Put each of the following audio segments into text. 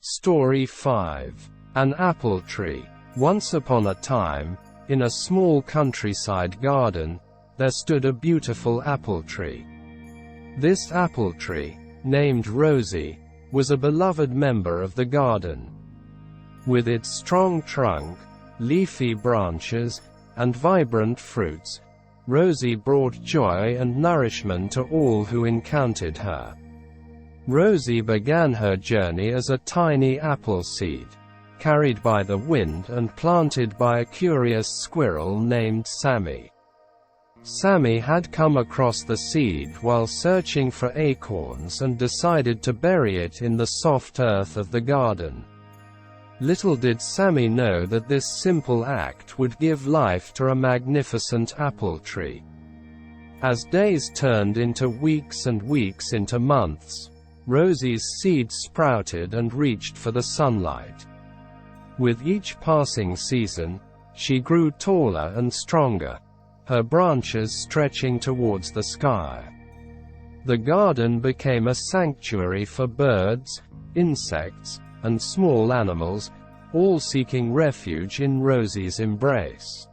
Story 5. An Apple Tree. Once upon a time, in a small countryside garden, there stood a beautiful apple tree. This apple tree, named Rosie, was a beloved member of the garden. With its strong trunk, leafy branches, and vibrant fruits, Rosie brought joy and nourishment to all who encountered her. Rosie began her journey as a tiny apple seed, carried by the wind and planted by a curious squirrel named Sammy. Sammy had come across the seed while searching for acorns and decided to bury it in the soft earth of the garden. Little did Sammy know that this simple act would give life to a magnificent apple tree. As days turned into weeks and weeks into months, Rosie's seed sprouted and reached for the sunlight. With each passing season, she grew taller and stronger, her branches stretching towards the sky. The garden became a sanctuary for birds, insects, and small animals, all seeking refuge in Rosie's embrace.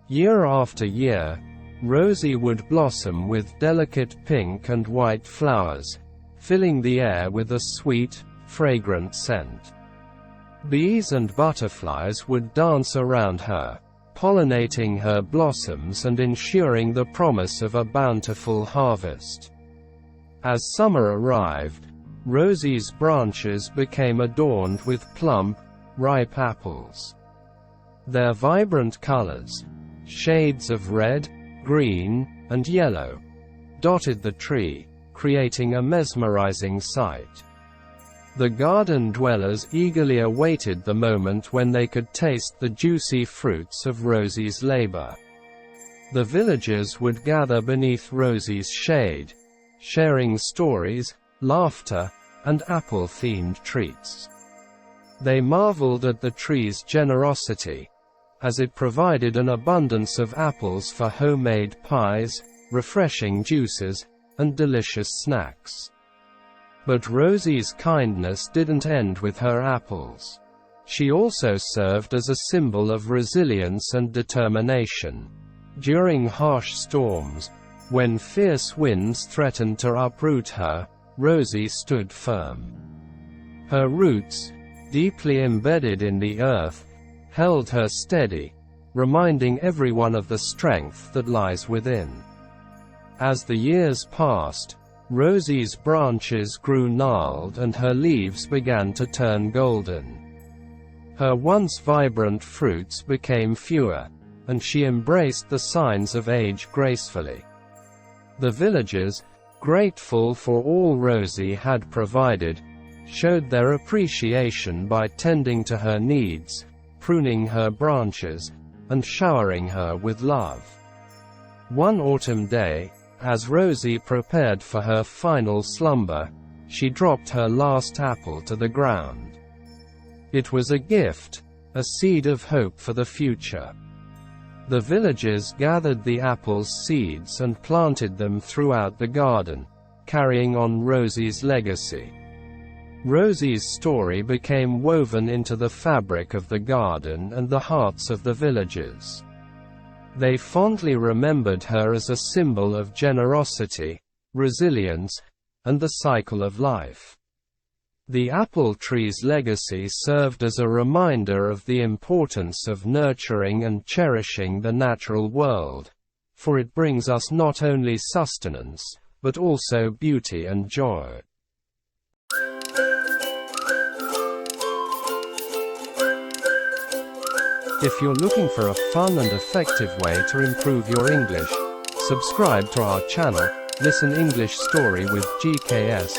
Year after year, Rosie would blossom with delicate pink and white flowers, filling the air with a sweet, fragrant scent. Bees and butterflies would dance around her, pollinating her blossoms and ensuring the promise of a bountiful harvest. As summer arrived, Rosie's branches became adorned with plump, ripe apples. Their vibrant colors, shades of red, green, and yellow, dotted the tree, creating a mesmerizing sight. The garden dwellers eagerly awaited the moment when they could taste the juicy fruits of Rosie's labor. The villagers would gather beneath Rosie's shade, sharing stories, laughter, and apple-themed treats. They marveled at the tree's generosity, as it provided an abundance of apples for homemade pies, refreshing juices, and delicious snacks. But Rosie's kindness didn't end with her apples. She also served as a symbol of resilience and determination. During harsh storms, when fierce winds threatened to uproot her, Rosie stood firm. Her roots, deeply embedded in the earth, held her steady, reminding everyone of the strength that lies within. As the years passed, Rosie's branches grew gnarled and her leaves began to turn golden. Her once vibrant fruits became fewer, and she embraced the signs of age gracefully. The villagers, grateful for all Rosie had provided, showed their appreciation by tending to her needs, pruning her branches, and showering her with love. One autumn day, as Rosie prepared for her final slumber, she dropped her last apple to the ground. It was a gift, a seed of hope for the future. The villagers gathered the apple's seeds and planted them throughout the garden, carrying on Rosie's legacy. Rosie's story became woven into the fabric of the garden and the hearts of the villagers. They fondly remembered her as a symbol of generosity, resilience, and the cycle of life. The apple tree's legacy served as a reminder of the importance of nurturing and cherishing the natural world, for it brings us not only sustenance, but also beauty and joy. If you're looking for a fun and effective way to improve your English, subscribe to our channel, Listen English Story with GKS.